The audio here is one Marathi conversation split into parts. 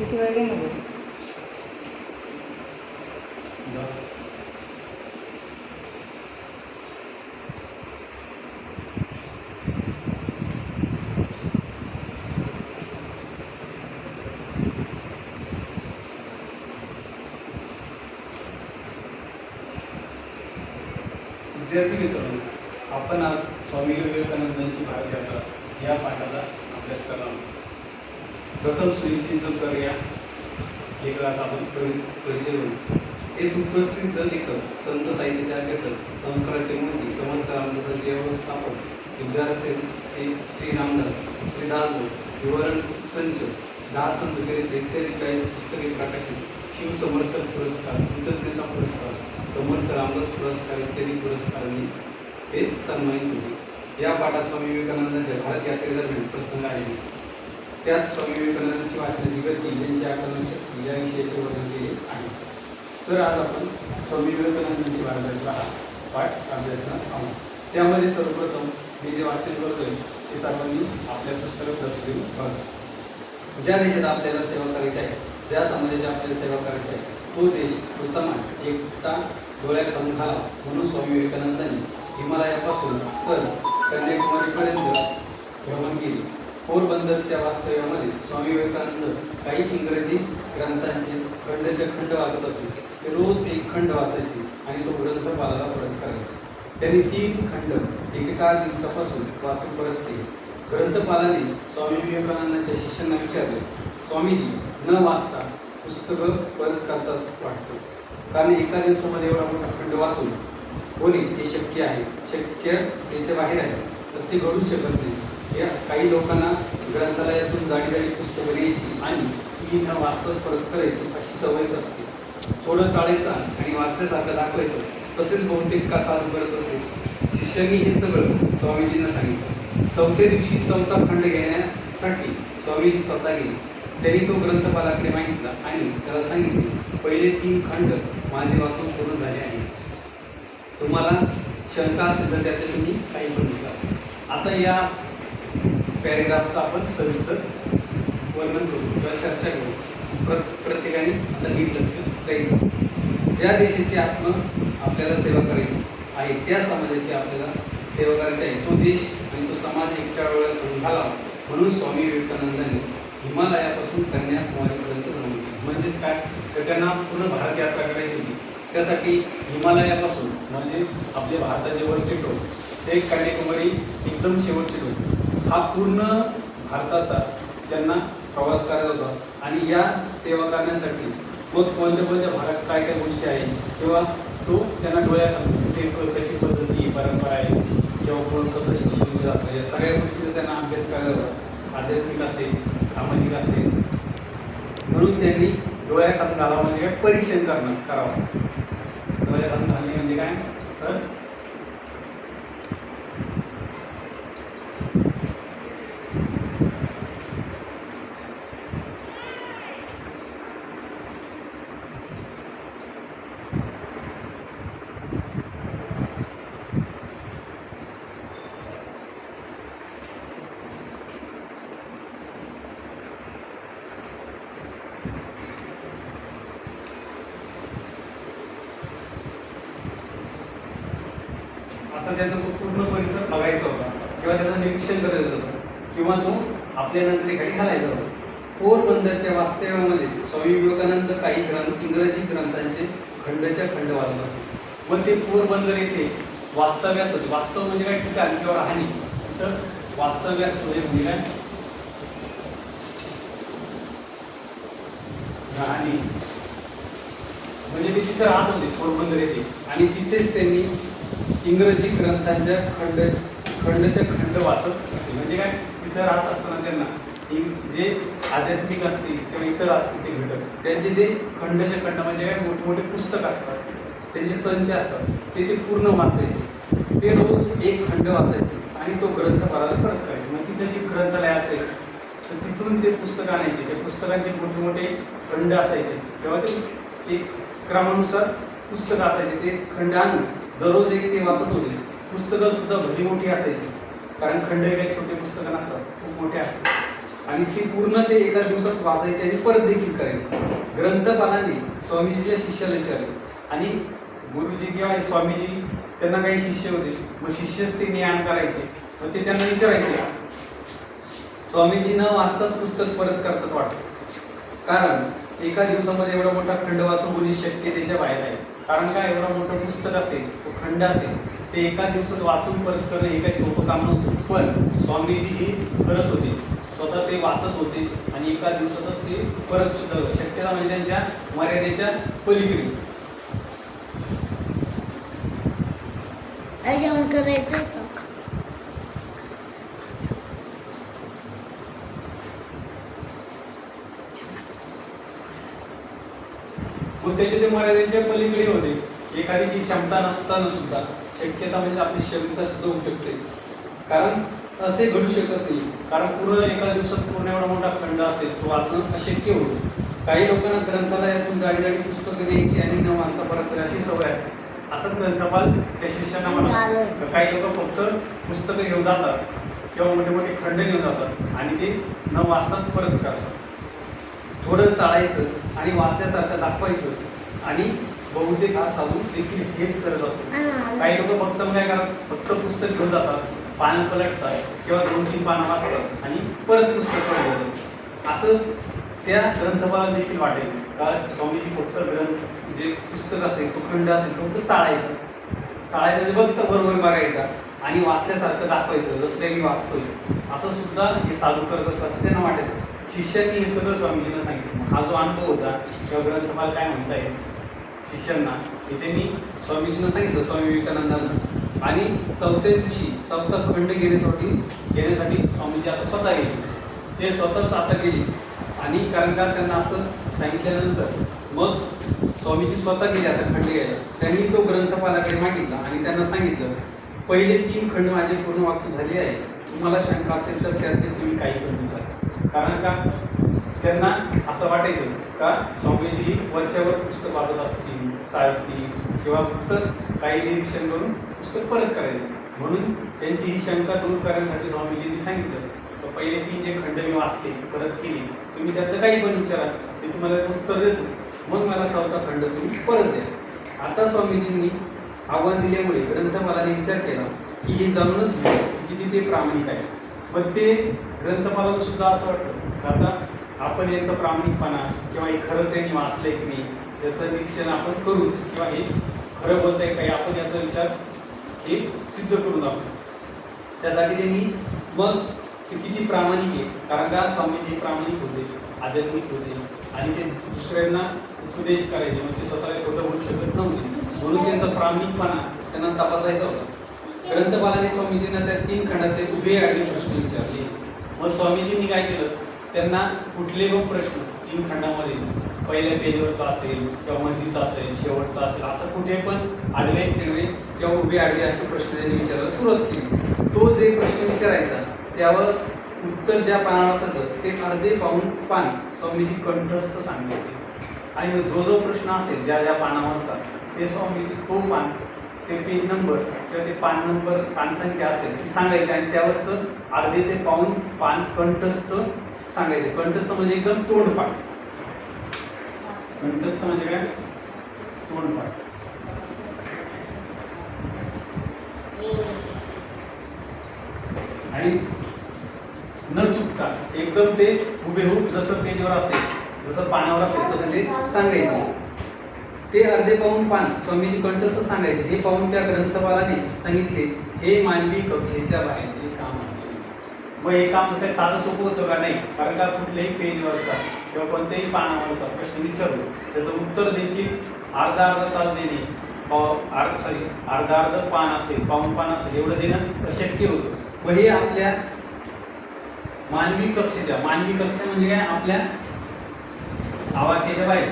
किती वेळ घेणार बरं? विद्यार्थी मित्रांनो, आपण आज स्वामी विवेकानंदांची भारत यात्रा या पाठाचा अभ्यास करणार आहोत. प्रथम सुनील चिंचोलकर या लेखकाचा आपण परिचय होऊ. हे सुप्रसिद्ध लेखक, संत साहित्याचे अभ्यासक, संस्काराचे मूर्ती, समर्थ रामदासांचे व्यवस्थापक, विद्यार्थ्यांचे श्री रामदास, श्री दासबोध, विवरण संच, दास संत चरित्र इत्यादी 40 पुस्तके प्रकाशित, शिवसमर्थ पुरस्कार, कृतज्ञता पुरस्कार, समर्थ रामदास पुरस्कार इत्यादी पुरस्कारांनी ते सन्मानित होते. या पाठात स्वामी विवेकानंदांच्या भारत यात्रेदरम्यान प्रसंग आलेले, त्यात स्वामी विवेकानंदांची वाचनाची गती, त्यांची आकलन शक्ती या विषयाचे वर्णन केले आहे. तर आज आपण स्वामी विवेकानंदांची भारत यात्रा हा पाठ अभ्यासणार आहोत. त्यामध्ये सर्वप्रथम मी जे वाचन करतोय ते सर्वांनी आपल्या पुस्तकात लक्ष देऊन बघा. ज्या देशात आपल्याला सेवा करायची आहे, ज्या समाजाची आपल्याला सेवा करायची आहे, तो देश, तो समाज एकता डोळ्यात घालून घाला म्हणून स्वामी विवेकानंदांनी हिमालयापासून तर कन्याकुमारीपर्यंत भ्रमण केले. पोरबंदरच्या वास्तव्यामध्ये स्वामी विवेकानंद काही इंग्रजी ग्रंथांचे खंडचे खंड वाचत असे. ते रोज एक खंड वाचायचे आणि तो ग्रंथपालाला परत करायचे. त्यांनी 3 खंड एकेका दिवसापासून वाचून परत केले. ग्रंथपालाने स्वामी विवेकानंदांच्या शिष्यांना विचारले, स्वामीजी, न वाचता पुस्तकं परत करतात वाटतं, कारण एका दिवसामध्ये एवढा मोठा खंड वाचून होणे हे शक्य आहे, शक्यतेच्या बाहेर आहे, तसे घडूच शकत नाही. या काही लोकांना ग्रंथालयातून जागी जागी पुस्तकं न्यायची आणि ती न वाचताच परत करायची अशी सवयच असते. थोडं चाळायचं आणि वाचल्यासारखं दाखवायचं, तसेच बहुतेक का साधू करत असे. शिष्यांनी हे सगळं स्वामीजींना सांगितलं. चौथ्या दिवशी 4था खंड घेण्यासाठी स्वामीजी स्वतः गेले. त्यांनी तो ग्रंथपालाकडे मागितला आणि त्याला सांगितले, पहिले 3 खंड माझे वाचून पूर्ण झाले आहे. तुम्हाला शंका असेल तर त्याचे तुम्ही काही पण विचारा. आता या पॅरेग्राफचं आपण सविस्तर वर्णन करू किंवा चर्चा करू. प्रत्येकाने आता नीट लक्ष द्यायचं. ज्या देशाची आपल्याला सेवा करायची आहे, त्या समाजाची आपल्याला सेवा करायची आहे, तो देश आणि तो समाज एकट्या डोळ्यात घालून घालावा म्हणून स्वामी विवेकानंदांनी हिमालयापासून कन्याकुमारीपर्यंत भ्रमण केले. म्हणजेच काय, तर त्यांना पूर्ण भारत यात्रा करायची होती. त्यासाठी हिमालयापासून म्हणजे आपले भारताचे वरचे टोक ते कन्याकुमारी एकदम शेवटचे टोक, हा पूर्ण भारताचा त्यांना प्रवास करायचा होता. आणि या सेवा करण्यासाठी मग कोणत्या भारतात काय काय गोष्टी आहेत किंवा तो त्यांना डोळ्यात कुठे कशी पद्धती परंपरा आहे किंवा कोण कसं शिक्षण जातं, या सगळ्या गोष्टीचा त्यांना अभ्यास करायचा होता. आध्यात्मिक असेल, सामाजिक असेल, म्हणून त्यांनी डोळ्याखालून घालावं म्हणजे काय, परीक्षण करावं. डोळ्याखालून घालणे म्हणजे काय, तर असं त्यांचा तो पूर्ण परिसर बघायचा होता किंवा त्याचं निरीक्षण करायचं होतं किंवा तो आपल्या नजरेखाली घालायचा होता. पोरबंदरच्या वास्तव्यामध्ये स्वामी विवेकानंद काही इंग्रजी ग्रंथांचे खंडच्या खंड वाचत असत. मग ते पोरबंदर येथे वास्तव्यास, वास्तव म्हणजे काय, ठिकाण किंवा राहणी, तर वास्तव्यास म्हणजे काय, राहणी म्हणजे ते तिथे राहत होते पोरबंदर येथे. आणि तिथेच त्यांनी इंग्रजी ग्रंथांच्या खंडच्या खंड वाचत असे. म्हणजे काय, तिथं राहत असताना त्यांना जे आध्यात्मिक असतील किंवा इतर असतील ते घटक, त्यांचे जे खंडचे खंड म्हणजे काय, मोठमोठे पुस्तक असतात, त्यांचे संच असतात, ते पूर्ण वाचायचे. ते रोज एक खंड वाचायचे आणि तो ग्रंथपालाला परत करायचे. मग तिथे जे ग्रंथालय असेल तर तिथून ते पुस्तक आणायचे. त्या पुस्तकांचे मोठे मोठे खंड असायचे किंवा ते एक क्रमानुसार पुस्तकं असायचे. ते खंड आणून दररोज एक ते वाचत होते. पुस्तकं सुद्धा भली मोठी असायची, कारण खंड काही छोटे पुस्तकं नसतात, खूप मोठे असतात. आणि ती पूर्ण ते एका दिवसात वाचायची आणि परत देखील करायची. ग्रंथपालांनी स्वामीजीच्या शिष्याला विचारले आणि गुरुजी किंवा स्वामीजी त्यांना काही शिष्य होते, मग शिष्यच ते ज्ञान करायचे. मग ते त्यांना विचारायचे, स्वामीजी न वाचताच पुस्तक परत करतात वाटतं, कारण एका दिवसामध्ये एवढा मोठा खंड वाचून होणे शक्यतेच्या बाहेर आहे. कारण काय, एवढा मोठं पुस्तक असेल, तो खंड असेल, ते एका दिवसात वाचून परत करणं हे काही सोपं काम नव्हतं. पण स्वामीजी हे करत होते, स्वतः ते वाचत होते आणि एका दिवसातच ते परत सुद्धा शक्यता म्हणजे त्यांच्या मर्यादेच्या पलीकडे. जेवण करायचं का? मग त्याचे ते मर्यादेच्या पलीकडे होते. एखाद्याची क्षमता नसताना सुद्धा शक्यता म्हणजे आपली क्षमता सुद्धा होऊ शकते. कारण असे घडू शकत नाही, कारण पूर्ण एका दिवसात पूर्ण एवढा मोठा खंड असेल तो वाचणं अशक्य होतं. काही लोकांना ग्रंथालयातून जाडी जाडी पुस्तकं द्यायची आणि न वाचता परत करायची सवय असते. असं ग्रंथपाल त्या शिष्यांना म्हणतात. काही लोक फक्त पुस्तकं घेऊन जातात किंवा मोठे मोठे खंड घेऊन जातात आणि ते न वाचताच परत करतात. थोडं चाळायचं आणि वाचल्यासारखं दाखवायचं आणि बहुतेक हा साधू देखील हेच करत असतो. काही लोक फक्त काय करतात, फक्त पुस्तक घेऊन जातात, पानं पलटतात किंवा 2-3 पानं वाचतात आणि परत पुस्तक परत देतात. असं त्या ग्रंथपाला देखील वाटेल का स्वामीजी फक्त ग्रंथ जे पुस्तक असेल, तो खंड असेल, तो फक्त चाळायचं म्हणजे फक्त बरोबर बघायचा आणि वाचल्यासारखं दाखवायचं, जसं काही मी वाचतोय असं सुद्धा हे साधू करत असतं असं त्यांना वाटेल. शिष्यांनी हे सगळं स्वामीजींना सांगितलं. हा जो अनुभव होता किंवा ग्रंथपाल काय म्हणताय शिष्यांना, इथे मी स्वामीजींना सांगितलं, स्वामी विवेकानंदांना. आणि चौथ्या दिवशी चौथा खंड घेण्यासाठी स्वामीजी आता स्वतः गेले. ते स्वतःच आता गेले आणि कारण का त्यांना असं सांगितल्यानंतर मग स्वामीजी स्वतः गेले आता खंड घ्यायला. त्यांनी तो ग्रंथपालाकडे मागितला आणि त्यांना सांगितलं, पहिले 3 खंड माझे पूर्ण वाचून झाले आहे, तुम्हाला शंका असेल तर त्यातले तुम्ही काही पण विचारा. कारण का त्यांना असं वाटायचं का स्वामीजी वरच्यावर पुस्तक वाचत असतील, चालतील किंवा फक्त काही निरीक्षण करून पुस्तक परत करायचे. म्हणून त्यांची ही शंका दूर करण्यासाठी स्वामीजींनी सांगितलं, पहिले 3 जे खंड मी वाचले परत केली, तुम्ही त्यातलं काही पण विचारा, मी तुम्हाला त्याचं उत्तर देतो, मग मला चौथा खंड तुम्ही परत द्या. आता स्वामीजींनी आव्हान दिल्यामुळे ग्रंथपालाने विचार केला की हे जाणूनच किती ते प्रामाणिक आहे. पण ते ग्रंथपालाला सुद्धा असं वाटतं का आता आपण यांचा प्रामाणिकपणा किंवा हे खरंच यांनी वाचलंय की नाही याचं निरीक्षण आपण करूच, किंवा हे खरं बोलतंय काही आपण याचा विचार हे सिद्ध करून दाखवू. त्यासाठी त्यांनी मग ते किती प्रामाणिक आहे, कारण का स्वामीजी प्रामाणिक होते, आध्यात्मिक होते आणि ते दुसऱ्यांना उपदेश करायचे, म्हणजे स्वतःला खोटं बोलू शकत नव्हते. म्हणून त्यांचा प्रामाणिकपणा त्यांना तपासायचा होता. ग्रंथपालाने स्वामीजींना त्या 3 खंडातले उभे आडवे प्रश्न विचारले. मग स्वामीजींनी काय केलं, त्यांना कुठले पण प्रश्न 3 खंडामध्ये पहिल्या पेजवरचा असेल किंवा मधीचा असेल, शेवटचा असेल, असं कुठे पण आडवे तिडवे किंवा उभे आडवे असे प्रश्न त्यांनी विचारायला सुरुवात केली. तो जे प्रश्न विचारायचा त्यावर उत्तर ज्या पानावर असायचं ते अर्धे पाऊण पान स्वामीजी कंठस्थ सांगायचे. आणि मग जो प्रश्न असेल ज्या ज्या पानावरचा ते स्वामीजी तो पान, ते पेज नंबर किंवा ते पान नंबर, पानसंख्या असेल ती सांगायची आणि त्यावरचं अर्धे ते पाऊण पान कंठस्थ सांगायचे. कंठस्थ म्हणजे एकदम तोंडपाठ. कंठस्थ म्हणजे काय, तोंडपाठ. आणि न चुकता एकदम ते हुबेहूब जसं पेजवर असेल, जसं पानावर असेल तसं ते सांगायचे. ते अर्धे पाऊण पान स्वामीजी कंठस्थ सांगायचे. हे पाहून त्या ग्रंथपालाने सांगितले, हे मानवी कक्षेच्या बाहेरचे काम आहे. मग हे काम काही साधं सोपं होतं का, नाही. कारण का कुठल्याही पेजवरचा किंवा कोणत्याही पानावरचा प्रश्न विचारलो त्याचं उत्तर देखील अर्धा तास देणे, अर्धा पान असेल, पाऊण पान असेल, एवढं देणं अशक्य होतं. व हे आपल्या मानवी कक्षेच्या, मानवी कक्षा म्हणजे काय, आपल्या आवाक्याच्या बाहेर.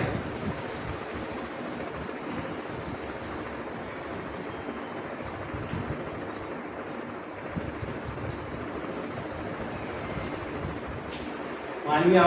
मानवी